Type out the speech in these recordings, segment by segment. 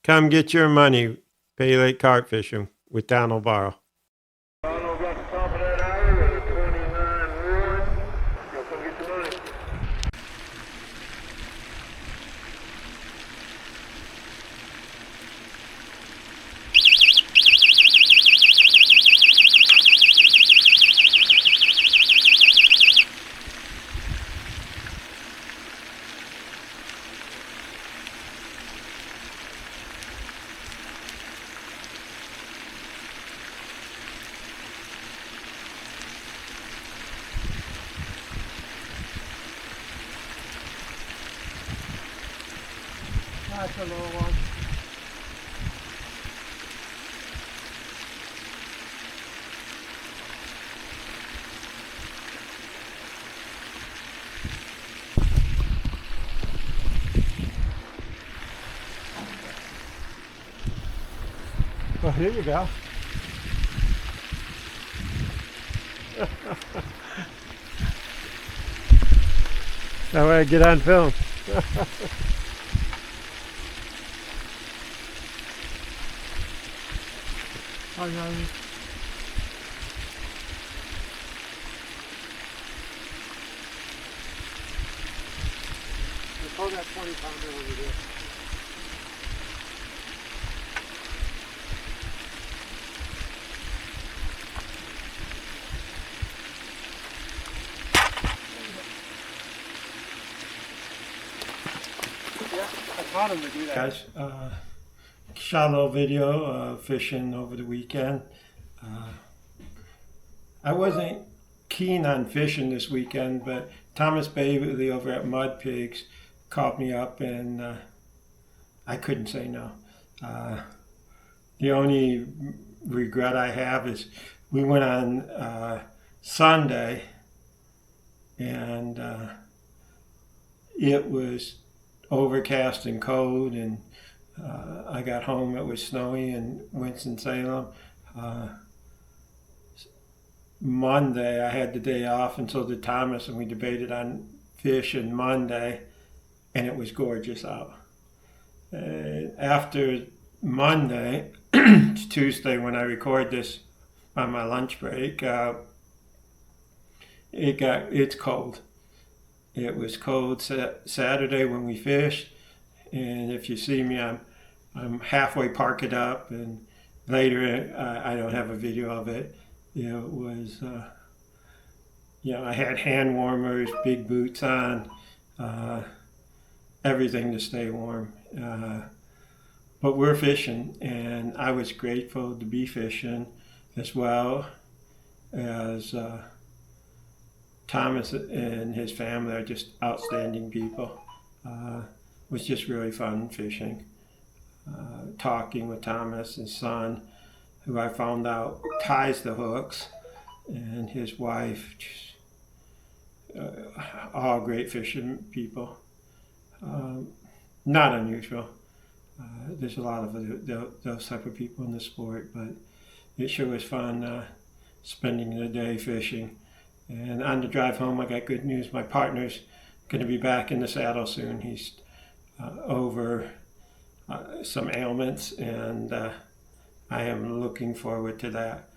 Come get your money. Pay Lake Carp Fishing with Donald Barrow. Donald's at the top of that alley with a 29 wood. You'll come get your money. That's a little one. Well, here you go. That way I get on film. Oh, yeah. Pull that 20-pounder over there. Yeah, I taught him to do that. Guys, shot a little video fishing over the weekend. I wasn't keen on fishing this weekend, but Thomas Bailey over at Pigz called me up, and I couldn't say no. The only regret I have is we went on Sunday, and it was overcast and cold, and I got home, it was snowy in Winston-Salem. Monday, I had the day off, and so did Thomas, and we debated on fishing Monday, and it was gorgeous out. After Monday, it's Tuesday when I record this on my lunch break, it's cold. It was cold Saturday when we fished, and if you see me, I'm halfway parked up, and later I don't have a video of it. It was, I had hand warmers, big boots on, everything to stay warm. But we're fishing, and I was grateful to be fishing, as well as Thomas and his family are just outstanding people. It was just really fun fishing. Talking with Thomas, his son, who I found out ties the hooks, and his wife, all great fishing people. Not unusual. There's a lot of those type of people in the sport, but it sure was fun spending the day fishing. And on the drive home, I got good news. My partner's going to be back in the saddle soon. He's over some ailments, and I am looking forward to that,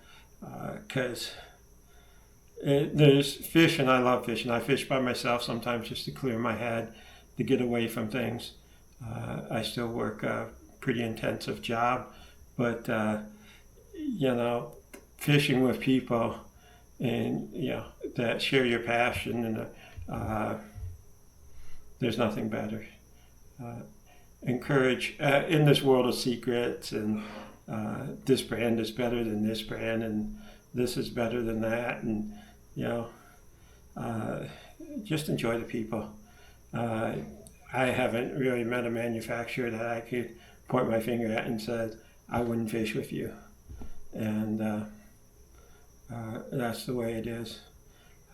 because there's fishing. I love fishing. I fish by myself sometimes just to clear my head, to get away from things. I still work a pretty intensive job, but fishing with people and that share your passion, and there's nothing better. Encourage in this world of secrets, and this brand is better than this brand, and this is better than that, and just enjoy the people. I haven't really met a manufacturer that I could point my finger at and said, I wouldn't fish with you. And that's the way it is.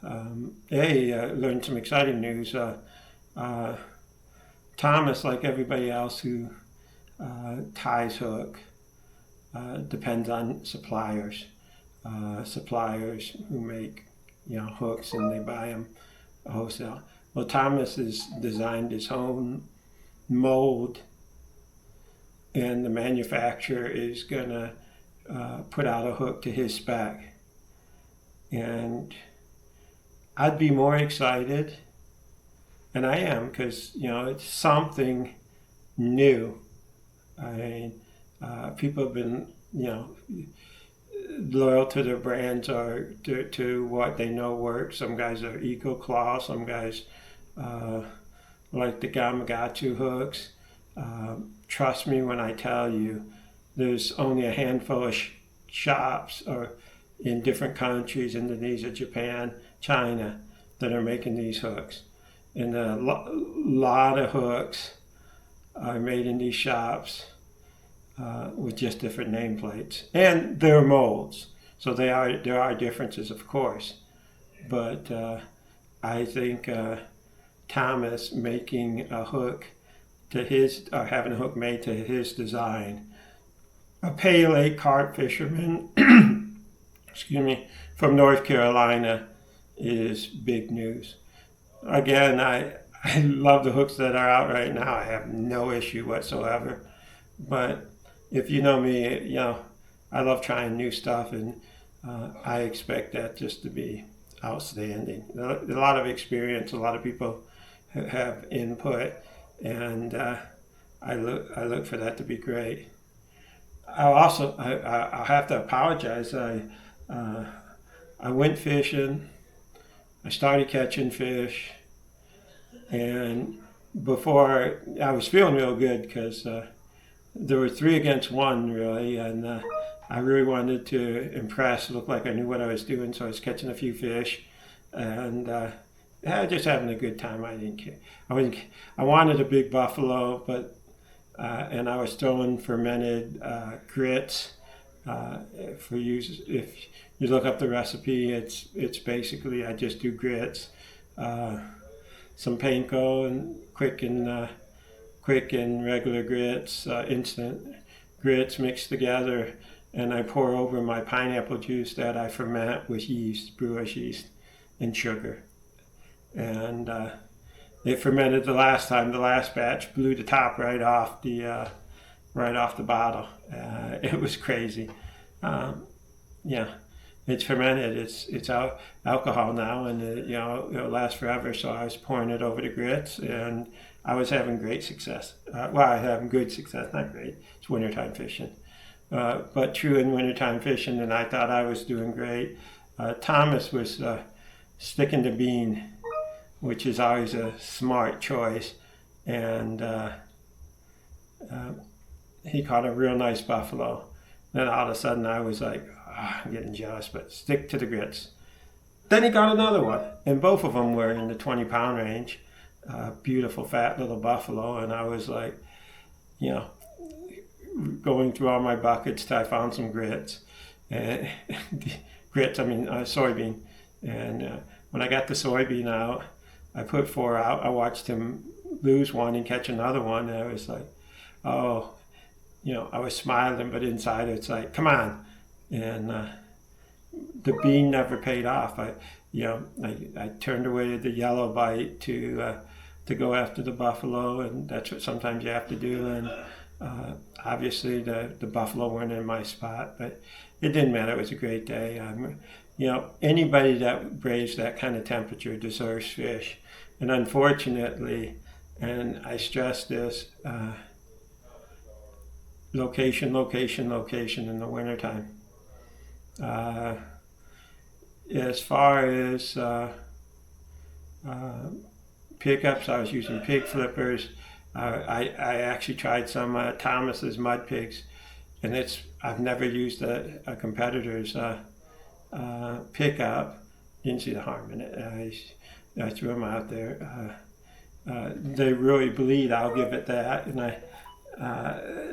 Learned some exciting news. Thomas, like everybody else who ties hook, depends on suppliers. Suppliers who make hooks, and they buy them wholesale. Well, Thomas has designed his own mold and the manufacturer is gonna put out a hook to his spec. And I'd be more excited, and I am, because it's something new. I mean, people have been loyal to their brands or to what they know works. Some guys are Eagle Claw, some guys like the Gamakatsu hooks. Trust me when I tell you, there's only a handful of shops or in different countries, Indonesia, Japan, China, that are making these hooks. And a lot of hooks are made in these shops with just different nameplates. And they're molds, so there are differences, of course. But I think Thomas making a hook to his, or having a hook made to his design, a Pale 8 carp fisherman, excuse me, from North Carolina, is big news. Again, I love the hooks that are out right now. I have no issue whatsoever. But if you know me, I love trying new stuff, and I expect that just to be outstanding. A lot of experience, a lot of people have input, and I look for that to be great. I'll have to apologize. I went fishing. I started catching fish, and before I was feeling real good because there were 3 against 1 really, and I really wanted to impress, look like I knew what I was doing, so I was catching a few fish, and just having a good time. I didn't care. I wanted a big buffalo, but and I was throwing fermented grits. If you look up the recipe, it's basically I just do grits, some panko and quick and regular grits, instant grits mixed together, and I pour over my pineapple juice that I ferment with yeast, brewer's yeast, and sugar. And it fermented the last time. The last batch blew the top right off the bottle. It was crazy. It's fermented. It's alcohol now, and it'll last forever. So I was pouring it over the grits, and I was having great success. I was having good success, not great. It's wintertime fishing, but true in wintertime fishing, and I thought I was doing great. Thomas was sticking to bean, which is always a smart choice, and he caught a real nice buffalo. Then all of a sudden I was like, I'm getting jealous, but stick to the grits. Then he got another one, and both of them were in the 20-pound range. Beautiful fat little buffalo, and I was like, going through all my buckets till I found some grits. And soybean. And when I got the soybean out, I put 4 out. I watched him lose one and catch another one, and I was like, I was smiling, but inside it's like, come on. And the bean never paid off. I turned away the yellow bite to go after the buffalo, and that's what sometimes you have to do. And obviously the buffalo weren't in my spot, but it didn't matter. It was a great day. Anybody that braves that kind of temperature deserves fish. And unfortunately, and I stress this, location in the wintertime. As far as pickups, I was using pig flippers. I actually tried some Thomas's mud pigs, and I've never used a competitor's pickup. Didn't see the harm in it. I threw them out there. They really bleed, I'll give it that, and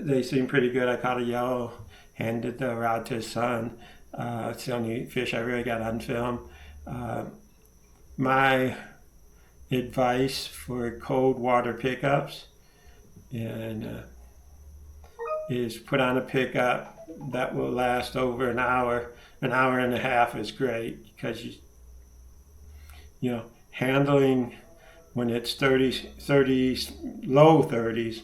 they seem pretty good. I caught a yellow, handed the rod to his son. It's the only fish I really got on film. My advice for cold water pickups is put on a pickup that will last over an hour. An hour and a half is great, because handling when it's 30s, low 30s,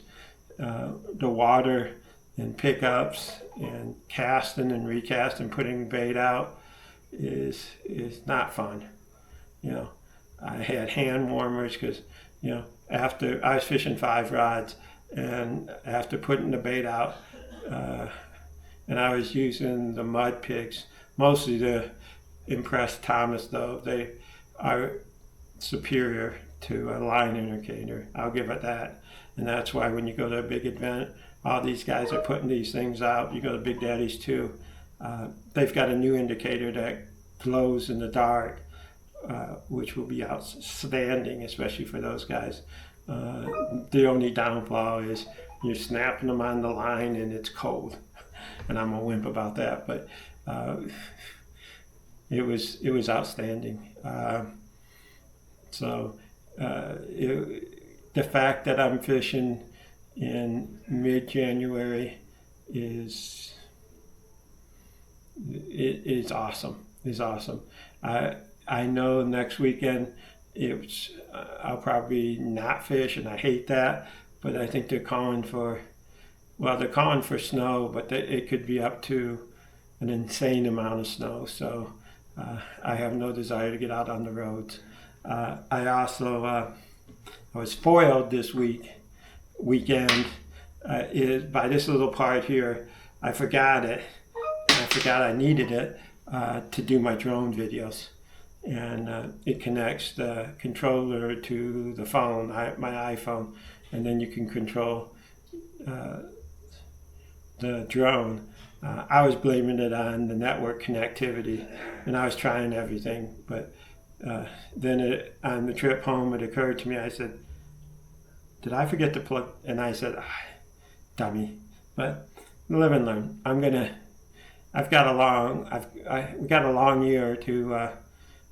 the water and pickups and casting and recasting, putting bait out is not fun. You know, I had hand warmers because, you know, after I was fishing 5 rods, and after putting the bait out, and I was using the mud Pigz, mostly to impress Thomas, though. They are superior to a line indicator. I'll give it that. And that's why when you go to a big event, all these guys are putting these things out. You go to Big Daddy's too. They've got a new indicator that glows in the dark, which will be outstanding, especially for those guys. The only downfall is you're snapping them on the line and it's cold, and I'm a wimp about that. But it was outstanding. The fact that I'm fishing in mid-January is awesome. Is awesome. I know next weekend I'll probably not fish, and I hate that. But I think they're calling for snow, but it could be up to an insane amount of snow. So I have no desire to get out on the roads. I also I was spoiled this weekend by this little part here. I forgot it. I forgot I needed it to do my drone videos, and it connects the controller to the phone, my iPhone, and then you can control the drone. I was blaming it on the network connectivity, and I was trying everything, but then on the trip home, it occurred to me. I said, "Did I forget to plug?" And I said, "Dummy." But live and learn. We got a long year to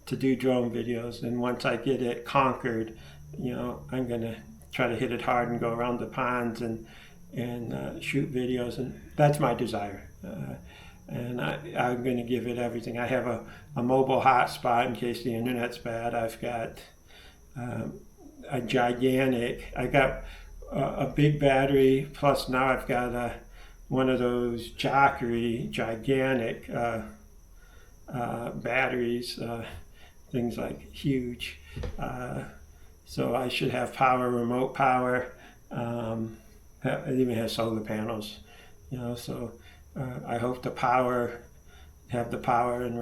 do drone videos, and once I get it conquered, you know, I'm gonna try to hit it hard and go around the ponds and shoot videos, and that's my desire. And I'm going to give it everything. I have a mobile hotspot in case the internet's bad. I've got I got a big battery, plus now I've got one of those Jockery gigantic batteries, things like huge. So I should have power, remote power. It even has solar panels, you know, so I hope have the power and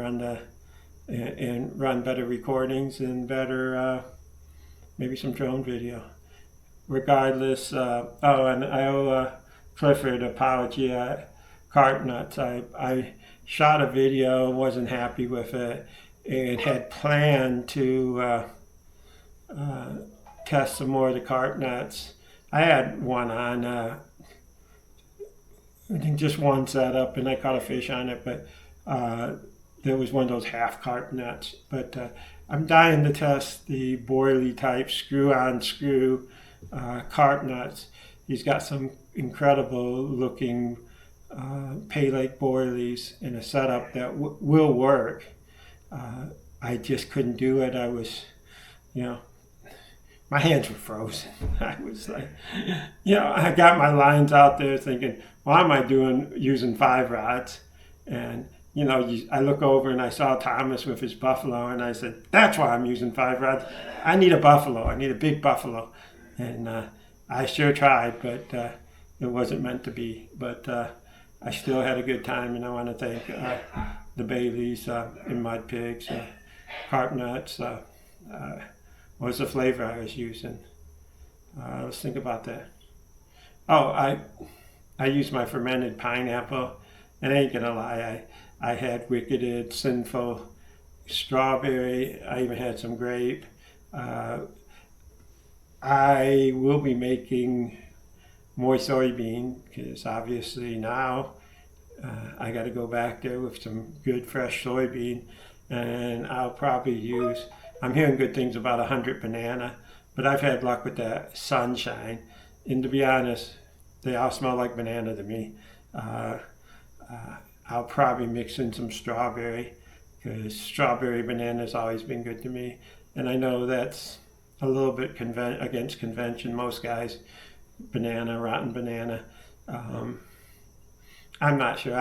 run better recordings and better maybe some drone video. Regardless, and I owe Clifford apology. Carp nuts. I shot a video, wasn't happy with it, and had planned to test some more of the carp nuts. I had one on, I think just one setup, and I caught a fish on it, but there was one of those half carp nuts. But I'm dying to test the boilie type screw-on screw carp nuts. He's got some incredible looking pay lake boilies in a setup that will work. I just couldn't do it. I was, you know, my hands were frozen. I was like, you know, I got my lines out there thinking, why am I using 5 rods? And, you know, I look over and I saw Thomas with his buffalo, and I said, that's why I'm using 5 rods. I need a buffalo. I need a big buffalo. And I sure tried, but it wasn't meant to be. But I still had a good time, and I want to thank the Baileys and Mud Pigz, carp nuts. What was the flavor I was using? Let's think about that. Oh, I used my fermented pineapple, and I ain't gonna lie, I had Wicketed, Sinful, strawberry. I even had some grape. I will be making more soybean because obviously now I got to go back there with some good fresh soybean, and I'll probably use. I'm hearing good things about 100 banana, but I've had luck with that sunshine. And to be honest, they all smell like banana to me. I'll probably mix in some strawberry because strawberry banana has always been good to me. And I know that's a little bit against convention. Most guys, banana, rotten banana. I'm not sure.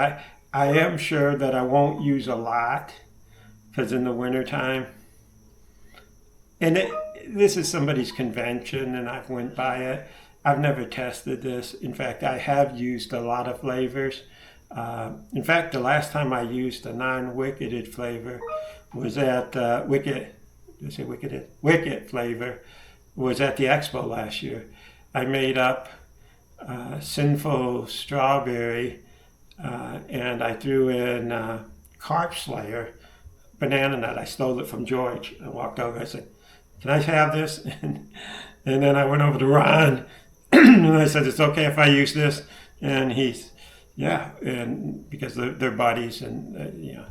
I am sure that I won't use a lot because in the wintertime, and this is somebody's convention and I've went by it. I've never tested this. In fact, I have used a lot of flavors. In fact, the last time I used a non-wicketed flavor was at Wicket flavor was at the expo last year. I made up Sinful Strawberry and I threw in Carp Slayer banana nut. I stole it from George. I walked over. I said, "Can I have this?" And then I went over to Ron and I said, "It's okay if I use this?" And he's, yeah, and because they're buddies and you know,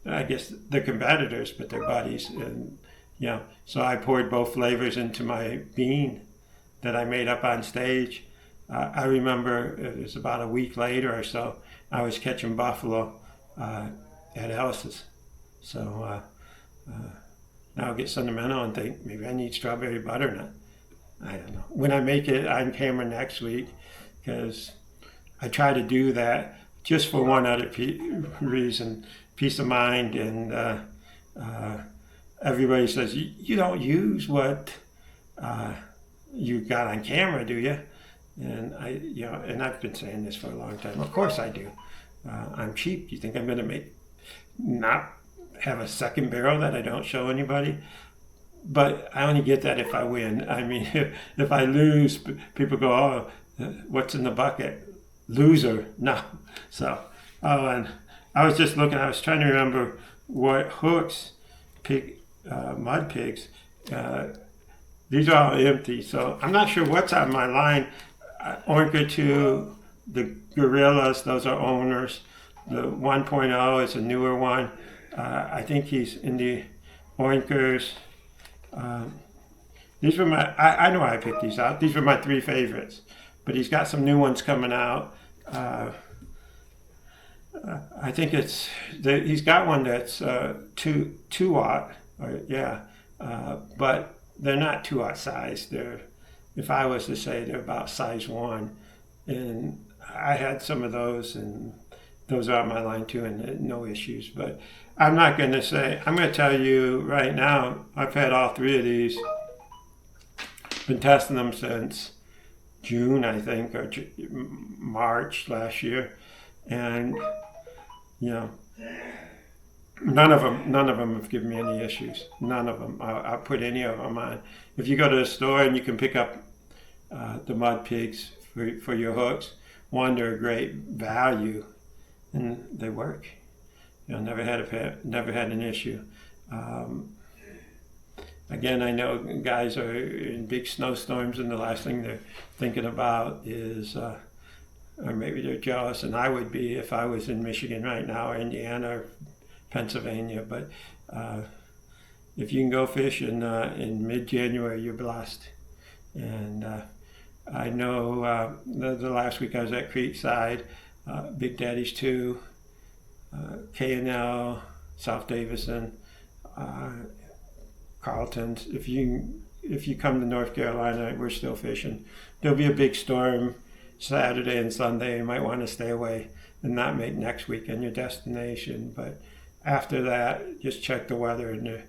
I guess they're competitors, but they're buddies, and you know, so I poured both flavors into my bean that I made up on stage. I remember it was about a week later or so. I was catching buffalo at Ellis's. So now I get sentimental and think maybe I need strawberry butternut. I don't know. When I make it on camera next week, because I try to do that just for one other reason, peace of mind. And everybody says, you don't use what you got on camera, do you? And and I've been saying this for a long time. Of course I do. I'm cheap. You think I'm going to not have a second barrel that I don't show anybody? But I only get that if I win. I mean, if I lose, people go, "Oh, what's in the bucket? Loser." No. So, and I was just looking. I was trying to remember what hooks, mud pigs. These are all empty, so I'm not sure what's on my line. Oinker 2, the Gorillas, those are owners. The 1.0 is a newer one. I think he's in the Oinkers. These were I know I picked these out. These were my 3 favorites. But he's got some new ones coming out. I think he's got one that's 2 watt. But they're not 2 watt size. If I was to say, they're about size 1. And I had some of those, and those are on my line too, and no issues. But I'm not going to say, I'm going to tell you right now, I've had all 3 of these. Been testing them since June, I think, or March last year. And, you know, none of them have given me any issues. None of them. I'll put any of them on. If you go to the store and you can pick up the mud pigs for your hooks, one, they're a great value, and they work. You know, never had an issue. Again, I know guys are in big snowstorms, and the last thing they're thinking about is, or maybe they're jealous, and I would be if I was in Michigan right now, or Indiana, or Pennsylvania. But if you can go fish in mid-January, you're blessed. And I know the last week I was at Creekside, Big Daddy's 2, K&L, South Davison, Carlton's. If you come to North Carolina, we're still fishing. There'll be a big storm Saturday and Sunday. You might want to stay away and not make next weekend your destination. But after that, just check the weather, and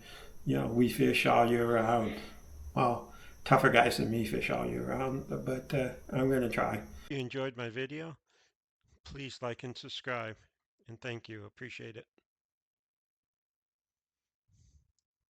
we fish all year round. Well, tougher guys than me fish all year round, but I'm going to try. If you enjoyed my video, please like and subscribe, and thank you. Appreciate it.